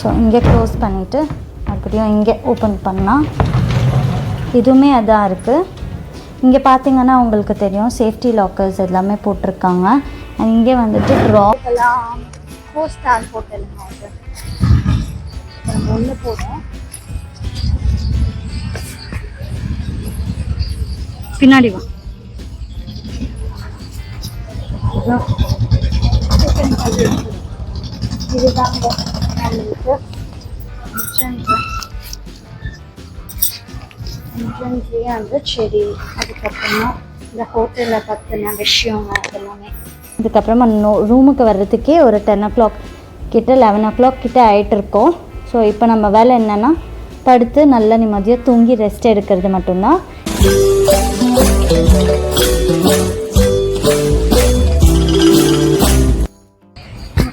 So இங்கே close பண்ணிவிட்டு மறுபடியும் இங்கே ஓப்பன் பண்ணால் இதுவுமே அதான் இருக்குது. இங்கே பார்த்தீங்கன்னா உங்களுக்கு தெரியும் சேஃப்டி லாக்கர்ஸ் எல்லாமே போட்டிருக்காங்க. அண்ட் இங்கே வந்துட்டு ட்ராப்பெல்லாம் 4 ஸ்டார் ஹோட்டலுங்க. அது நம்ம உள்ளே போகிறோம். பின்னாடி வா. இதுதான் நம்மளுக்கு என்ட்ரன்ஸ்லேயே அந்த செடி, அதுக்கப்புறமா இந்த ஹோட்டலில் பற்றின விஷயங்க அதெல்லாமே. அதுக்கப்புறமா ரூமுக்கு வர்றதுக்கே ஒரு 10 o'clock கிட்ட 11 o'clock கிட்ட ஆகிட்டு இருக்கோம். ஸோ இப்போ நம்ம வேலை என்னென்னா படுத்து நல்லா நிம்மதியாக தூங்கி ரெஸ்ட் எடுக்கிறது மட்டும்தான்.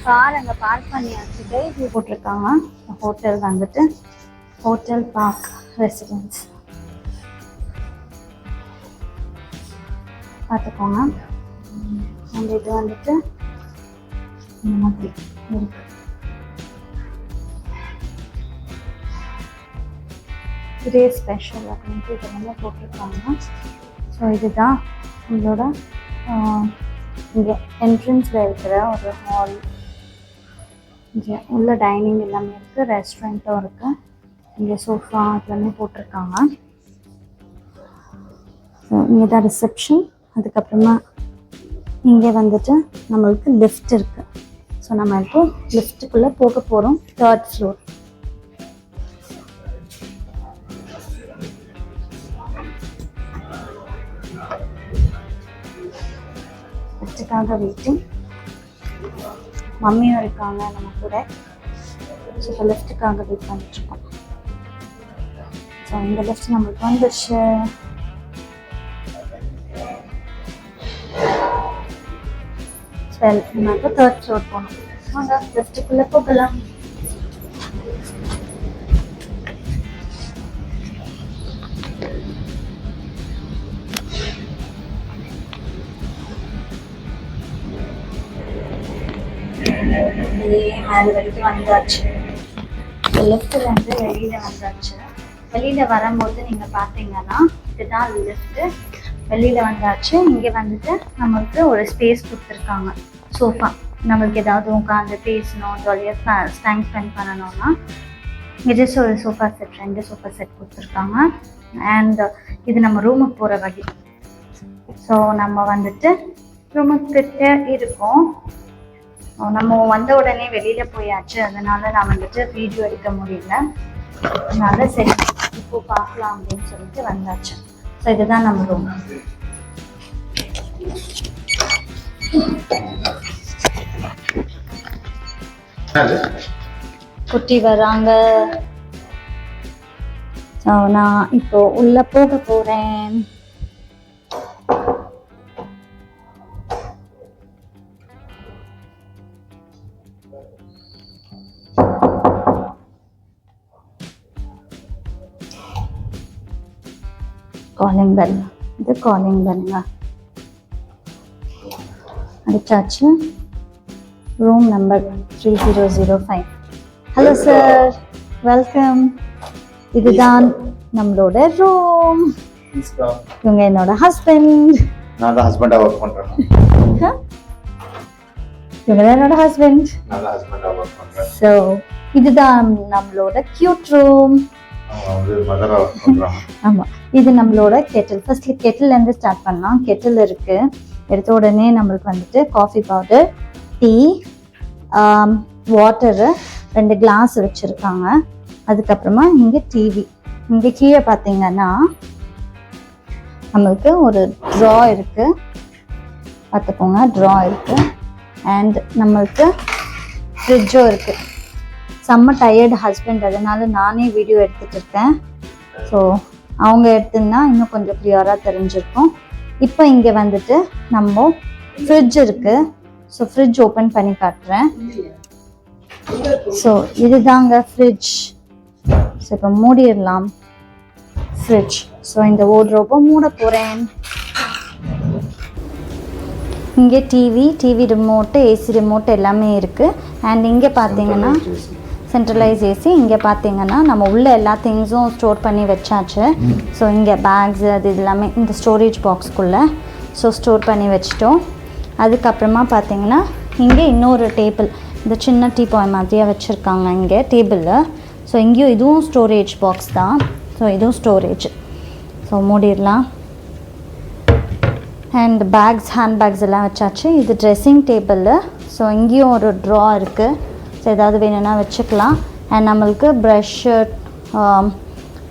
கார் அங்கே பார்க் பண்ணியாச்சு. இது போட்டிருக்காங்க. ஹோட்டல் வந்துட்டு ஹோட்டல் பார்க் ரெசிடென்ஸ் பார்த்துக்கோங்க. அந்த இது வந்துட்டு இந்த மாதிரி இருக்கு. இதே ஸ்பெஷல் அப்படின்ட்டு இதெல்லாம் போட்டிருக்காங்க. ஸோ இதுதான் உங்களோட இங்கே என்ட்ரன்ஸில் இருக்கிற ஒரு ஹால். இங்கே உள்ள டைனிங் எல்லாமே இருக்குது, ரெஸ்டாரண்ட்டும் இருக்குது. இங்கே சோஃபா எல்லாமே போட்டிருக்காங்க. ஸோ இங்கே தான் ரிசப்ஷன். அதுக்கப்புறமா இங்கே வந்துட்டு நம்மளுக்கு லிஃப்ட் இருக்குது. ஸோ நம்ம இப்போ லிஃப்ட்டுக்குள்ளே போக போகிறோம். 3rd floor. லிஃப்ட்டுக்காக வெயிட்டிங். மம்மியும் இருக்காங்க நம்ம கூட. ஸோ இப்போ லிஃப்ட்டுக்காக வெயிட் பண்ணிட்டுருக்கோம். ஸோ இந்த லிஃப்ட் நம்மளுக்கு வந்துடுச்சு. நம்ம இப்போ 3rd floor போகணும். வாங்க லிஃப்ட்டுக்குள்ளே போகலாம். மேலே வரைக்கும் வந்தாச்சு. லிஃப்ட்லேருந்து வெளியில் வந்தாச்சு. வெளியில் வரும்போது நீங்கள் பார்த்தீங்கன்னா இதுதான் லிஃப்ட்டு. வெளியில் வந்தாச்சு. இங்கே வந்துட்டு நம்மளுக்கு ஒரு ஸ்பேஸ் கொடுத்துருக்காங்க. சோஃபா நம்மளுக்கு ஏதாவது உட்காந்து பேசணும், ஜாலியாக டைம் ஸ்பெண்ட் பண்ணணும்னா இங்கே ஜஸ்ட் ஒரு சோஃபா செட், 2 சோஃபா செட் கொடுத்துருக்காங்க. அண்ட் இது நம்ம ரூமுக்கு போகிற வழி. ஸோ நம்ம வந்துட்டு ரூமுக்கு கிட்ட இருக்கோம். நம்ம வந்த உடனே வெளியில் போயாச்சு. அதனால் நான் வந்துட்டு வீடியோ எடுக்க முடியல. அதனால சரி இப்போ பார்க்கலாம் அப்படின்னு சொல்லிட்டு வந்தாச்சு. ஸோ இதுதான் நம்ம ரூம். குட்டி வராங்க. ஸோ நான் இப்போ உள்ள போக போகிறேன். Calling bell. இது காலிங் பெல்லுங்க. அடிச்சாச்சு. Room number 3005. Hello sir, welcome. இதுதான் நம்மளோட ரூம். இவங்க என்னோட ஹஸ்பண்ட். நான் தான் ஹஸ்பண்டா ஒர்க் பண்றேன். இவங்க தான் என்னோட ஹஸ்பண்ட். நான் தான் ஹஸ்பண்டா ஒர்க் பண்றேன். ஸோ இதுதான் நம்மளோட கியூட் ரூம். மதரா ஒர்க் பண்றாங்க. ஆமா, இது நம்மளோட கெட்டில். ஃபர்ஸ்ட்ல கெட்டில் இருந்து ஸ்டார்ட் பண்ணலாம். கெட்டில் இருக்கு. எடுத்த உடனே நம்மளுக்கு வந்துட்டு coffee powder, tea, water, 2 glass வச்சிருக்காங்க. அதுக்கப்புறமா இங்கே டிவி. இங்கே கீழே பார்த்தீங்கன்னா நம்மளுக்கு ஒரு ட்ரா இருக்கு. பார்த்துக்கோங்க, ட்ரா இருக்கு. அண்ட் நம்மளுக்கு ஃப்ரிட்ஜும் இருக்கு. செம்ம டயர்டு ஹஸ்பண்ட், அதனால நானே வீடியோ எடுத்துட்டு இருக்கேன். ஸோ அவங்க எடுத்துன்னா இன்னும் கொஞ்சம் கிளியராக தெரிஞ்சிருக்கும். இப்போ இங்கே வந்துட்டு நம்ம ஃப்ரிட்ஜ் இருக்கு. ஸோ ஃப்ரிட்ஜ் ஓப்பன் பண்ணி காட்டுறேன். ஸோ இதுதாங்க ஃப்ரிட்ஜ். ஸோ இப்போ மூடிடலாம் ஃப்ரிட்ஜ். ஸோ இந்த வார்ட்ரோபை மூட போகிறேன். இங்கே டிவி ரிமோட்டு, ஏசி ரிமோட் எல்லாமே இருக்குது. அண்ட் இங்கே பார்த்தீங்கன்னா சென்ட்ரலைஸ் ஏசி. இங்கே பார்த்தீங்கன்னா நம்ம உள்ள எல்லா திங்ஸும் ஸ்டோர் பண்ணி வச்சாச்சு. ஸோ இங்கே பேக்ஸு அது எல்லாமே இந்த ஸ்டோரேஜ் பாக்ஸ்க்குள்ளே ஸோ ஸ்டோர் பண்ணி வச்சிட்டோம். அதுக்கப்புறமா பார்த்தீங்கன்னா இங்கே இன்னொரு டேபிள், இந்த சின்ன டீபாய் மாதிரியாக வச்சுருக்காங்க இங்கே டேபிளில். ஸோ இங்கேயும் இதுவும் ஸ்டோரேஜ் பாக்ஸ் தான். ஸோ இதுவும் ஸ்டோரேஜ். ஸோ மூடிடலாம். அண்ட் பேக்ஸ், ஹேண்ட் பேக்ஸ் எல்லாம் வச்சாச்சு. இது ட்ரெஸ்ஸிங் டேபிள். ஸோ இங்கேயும் ஒரு ட்ரா இருக்குது. ஸோ ஏதாவது வேணும்னா வச்சுக்கலாம். அண்ட் நம்மளுக்கு ப்ரஷ்ஷு,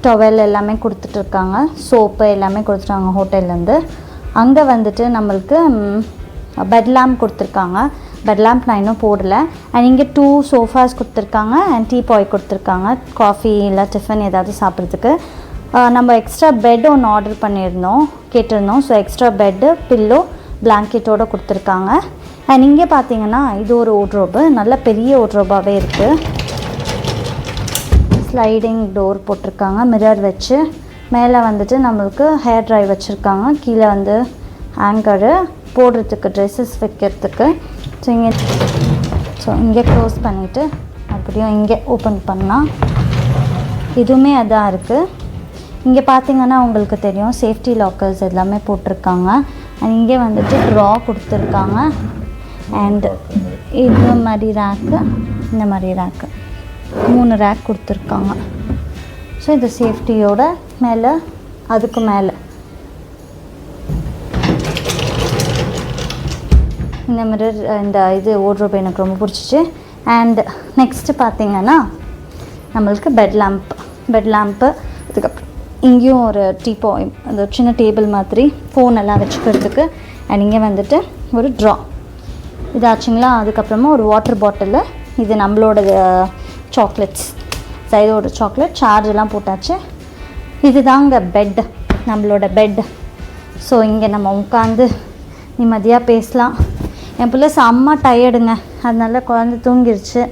டவல் எல்லாமே கொடுத்துட்ருக்காங்க. சோப்பு எல்லாமே கொடுத்துட்டாங்க ஹோட்டல்லேருந்து. அங்கே வந்துட்டு நம்மளுக்கு பெட் லேம்ப் கொடுத்துருக்காங்க. பெட் லேம்ப் நான் இன்னும் போடலை. அண்ட் இங்கே 2 சோஃபாஸ் கொடுத்துருக்காங்க அண்ட் டீ பாய் கொடுத்துருக்காங்க, காஃபி இல்லை டிஃபன் ஏதாவது சாப்பிட்றதுக்கு. நம்ம எக்ஸ்ட்ரா பெட் ஒன்று ஆர்டர் பண்ணியிருந்தோம், கேட்டிருந்தோம். ஸோ எக்ஸ்ட்ரா பெட்டு, பில்லோ, பிளாங்கெட்டோடு கொடுத்துருக்காங்க. அண்ட் இங்கே பார்த்தீங்கன்னா இது ஒரு வார்ட்ரோபு, நல்ல பெரிய வார்ட்ரோபாகவே இருக்குது. ஸ்லைடிங் டோர் போட்டிருக்காங்க மிரர் வச்சு. மேலே வந்துட்டு நம்மளுக்கு ஹேர் ட்ரை வச்சுருக்காங்க. கீழே வந்து ஹேங்கரு போடுறதுக்கு, ட்ரெஸ்ஸஸ் வைக்கிறதுக்கு. ஸோ இங்கே க்ளோஸ் பண்ணிவிட்டு அப்படியும் இங்கே ஓப்பன் பண்ணால் இதுவுமே அதான் இருக்குது. இங்கே பார்த்தீங்கன்னா உங்களுக்கு தெரியும் சேஃப்டி லாக்கர்ஸ் எல்லாமே போட்டிருக்காங்க. அண்ட் இங்கே வந்துட்டு ட்ரா கொடுத்துருக்காங்க. அண்ட் இது மாதிரி ரேக்கு, இந்த மாதிரி ரேக்கு 3 ரேக் கொடுத்துருக்காங்க. ஸோ இது சேஃப்டியோட மேலே, அதுக்கு மேலே இந்த மிரர், இந்த இது வார்ட்ரோப் எனக்கு ரொம்ப பிடிச்சிச்சு. அண்ட் நெக்ஸ்ட்டு பார்த்தீங்கன்னா நம்மளுக்கு பெட் லேம்ப்பு. அதுக்கப்புறம் இங்கேயும் ஒரு டீபாய், அந்த சின்ன டேபிள் மாதிரி ஃபோன் எல்லாம் வச்சுக்கிறதுக்கு. அண்ட் இங்கே வந்துட்டு ஒரு ட்ரா இதாச்சுங்களா. அதுக்கப்புறமா ஒரு வாட்டர் பாட்டிலு, இது நம்மளோட சாக்லேட்ஸ், சைடோட சாக்லேட், சார்ஜெல்லாம் போட்டாச்சு. இதுதாங்க பெட்டு, நம்மளோட பெட்டு. ஸோ இங்கே நம்ம உட்காந்து நிம்மதியாக பேசலாம். என் பிள்ளை செம்ம டயர்டுங்க, அதனால குழந்தை தூங்கிருச்சு.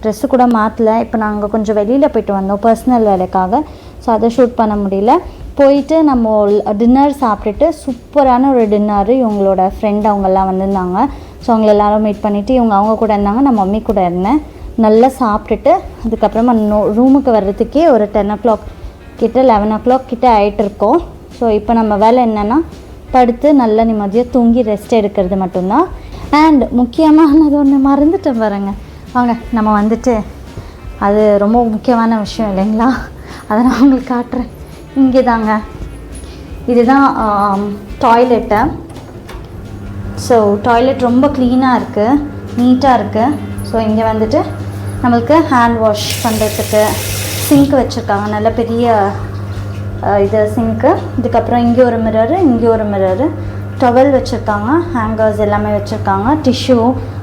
ட்ரெஸ்ஸு கூட மாற்றலை. இப்போ நாங்கள் கொஞ்சம் வெளியில் போய்ட்டு வந்தோம் பர்சனல் வேலைக்காக. ஸோ அதை ஷூட் பண்ண முடியல. போயிட்டு நம்ம டின்னர் சாப்பிட்டுட்டு, சூப்பரான ஒரு டின்னரு. இவங்களோட ஃப்ரெண்ட் அவங்கெல்லாம் வந்திருந்தாங்க. ஸோ அவங்கள எல்லோரும் மீட் பண்ணிவிட்டு அவங்க கூட இருந்தாங்க, நான் மம்மி கூட இருந்தேன். நல்லா சாப்பிட்டுட்டு அதுக்கப்புறமா ரூமுக்கு வர்றதுக்கே ஒரு 10 o'clock கிட்ட, 11 o'clock கிட்ட ஆகிட்டுருக்கோம். ஸோ இப்போ நம்ம வேலை என்னென்னா படுத்து நல்லா நிம்மதியாக தூங்கி ரெஸ்ட் எடுக்கிறது மட்டும்தான். அண்ட் முக்கியமானது ஒன்று மறந்துட்டேன் பாருங்க. வாங்க நம்ம வந்துட்டு, அது ரொம்ப முக்கியமான விஷயம் இல்லைங்களா, அதை நான் உங்களுக்கு காட்டுறேன். இங்கே தாங்க, இதுதான் டாய்லெட்டு. ஸோ டாய்லெட் ரொம்ப க்ளீனாக இருக்குது, நீட்டாக இருக்குது. ஸோ இங்கே வந்துட்டு நம்மளுக்கு ஹேண்ட் வாஷ் பண்ணுறதுக்கு சிங்க் வச்சுருக்காங்க, நல்ல பெரிய இது சிங்க்கு. இதுக்கப்புறம் இங்கே ஒரு மிரரு, இங்கே ஒரு மிரரு, டவல் வச்சுருக்காங்க, ஹேங்கர்ஸ் எல்லாமே வச்சுருக்காங்க, டிஷ்யூ.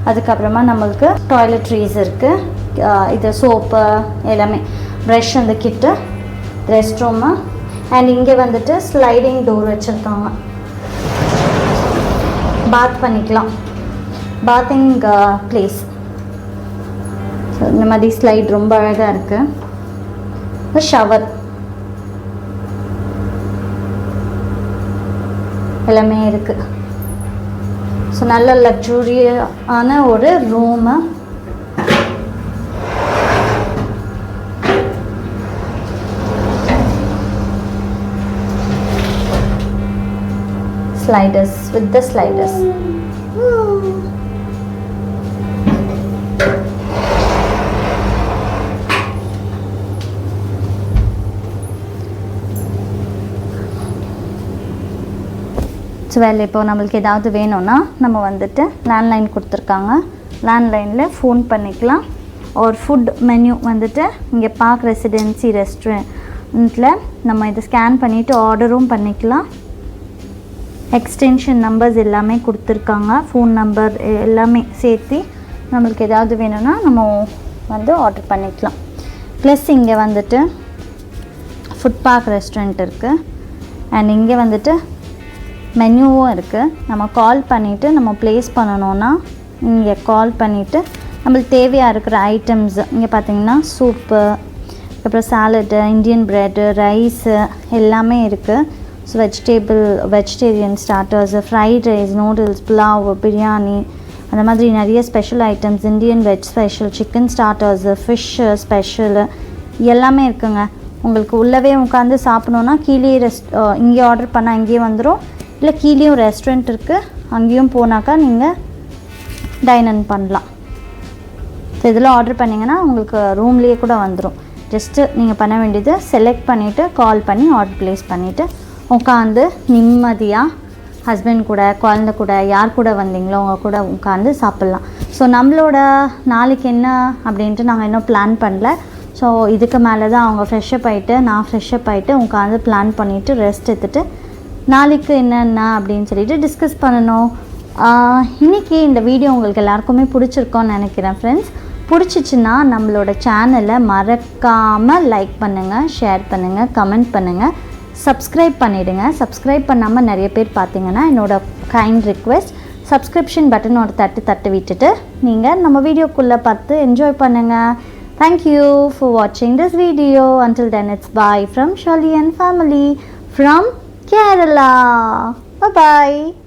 அதுக்கப்புறமா நம்மளுக்கு டாய்லெட்ரீஸ் இருக்குது, இது சோப்பு எல்லாமே, ப்ரஷ் அந்த கிட்டு, ரெஸ்ட் ரூமு. அண்ட் இங்கே வந்துட்டு ஸ்லைடிங் டோர் வச்சுருக்காங்க, பாத் பண்ணிக்கலாம், பாத்திங் ப்ளேஸ். ஸோ இந்த மாதிரி ஸ்லைட் ரொம்ப அழகாக இருக்குது. ஷவர் எல்லாமே இருக்குது. ஸோ நல்ல லக்ஸூரியான ஒரு room. sliders with the sliders. So வேலை இப்போ நம்மளுக்கு ஏதாவது வேணும்னா நம்ம வந்துட்டு லேண்ட்லைன் கொடுத்துருக்காங்க, லேண்ட்லைனில் ஃபோன் பண்ணிக்கலாம். ஒரு ஃபுட் மெனு வந்துட்டு இங்கே பார்க் ரெசிடென்சி ரெஸ்டாரண்ட்டில் நம்ம இதை ஸ்கேன் பண்ணிவிட்டு ஆர்டரும் பண்ணிக்கலாம். எக்ஸ்டென்ஷன் நம்பர்ஸ் எல்லாமே கொடுத்துருக்காங்க, ஃபோன் நம்பர் எல்லாமே சேர்த்து நம்மளுக்கு ஏதாவது வேணும்னா நம்ம வந்து ஆர்டர் பண்ணிக்கலாம். ப்ளஸ் இங்கே வந்துட்டு ஃபுட் பார்க் ரெஸ்டாரண்ட் இருக்குது. அண்ட் இங்கே வந்துட்டு மெனுவும் இருக்குது. நம்ம கால் பண்ணிவிட்டு நம்ம ப்ளேஸ் பண்ணணுன்னா இங்கே கால் பண்ணிவிட்டு நம்மளுக்கு தேவையாக இருக்கிற ஐட்டம்ஸ் இங்கே பார்த்திங்கன்னா சூப்பு, அப்புறம் சாலட்டு, இண்டியன் ப்ரெட்டு, ரைஸு எல்லாமே இருக்குது. So vegetarian starters, fried rice, noodles, pulao, biryani, அந்த மாதிரி நிறைய special items, Indian veg special, chicken starters, fish special எல்லாமே இருக்குங்க. உங்களுக்கு உள்ளவே உட்காந்து சாப்பிட்ணுன்னா கீழே இங்கே ஆர்டர் பண்ணால் இங்கேயே வந்துடும். இல்லை கீழேயும் ரெஸ்டாரண்ட் இருக்குது, அங்கேயும் போனாக்கா நீங்கள் டைன் பண்ணலாம். ஸோ இதில் ஆர்டர் பண்ணிங்கன்னா உங்களுக்கு ரூம்லேயே கூட வந்துடும். ஜஸ்ட்டு நீங்கள் பண்ண வேண்டியது செலக்ட் பண்ணிவிட்டு கால் பண்ணி ஆர்டர் ப்ளேஸ் பண்ணிவிட்டு உட்காந்து நிம்மதியாக ஹஸ்பண்ட் கூட, குழந்த கூட, யார் கூட வந்தீங்களோ அவங்க கூட உட்காந்து சாப்பிட்லாம். ஸோ நம்மளோட நாளைக்கு என்ன அப்படின்ட்டு நாங்கள் இன்னும் பிளான் பண்ணல. ஸோ இதுக்கு மேலே தான் அவங்க ஃப்ரெஷ்ஷப் ஆகிட்டு, நான் ஃப்ரெஷ்ஷப் ஆகிட்டு உட்காந்து பிளான் பண்ணிவிட்டு ரெஸ்ட் எடுத்துகிட்டு நாளைக்கு என்னென்ன அப்படின்னு சொல்லிட்டு டிஸ்கஸ் பண்ணணும். இன்றைக்கி இந்த வீடியோ உங்களுக்கு எல்லாருக்குமே பிடிச்சிருக்கோன்னு நினைக்கிறேன் ஃப்ரெண்ட்ஸ். பிடிச்சிச்சின்னா நம்மளோட சேனலை மறக்காமல் லைக் பண்ணுங்கள், ஷேர் பண்ணுங்கள், கமெண்ட் பண்ணுங்கள், சப்ஸ்கிரைப் பண்ணிவிடுங்க. சப்ஸ்கிரைப் பண்ணாமல் நிறைய பேர் பார்த்தீங்கன்னா என்னோடய கைண்ட் ரிக்வெஸ்ட், சப்ஸ்கிரிப்ஷன் பட்டன் ஒரு தட்டு விட்டுட்டு நீங்கள் நம்ம வீடியோக்குள்ளே பார்த்து என்ஜாய் பண்ணுங்கள். தேங்க்யூ ஃபார் வாட்சிங் this video. Until then, it's bye from Shirley and family from Kerala. Bye-bye.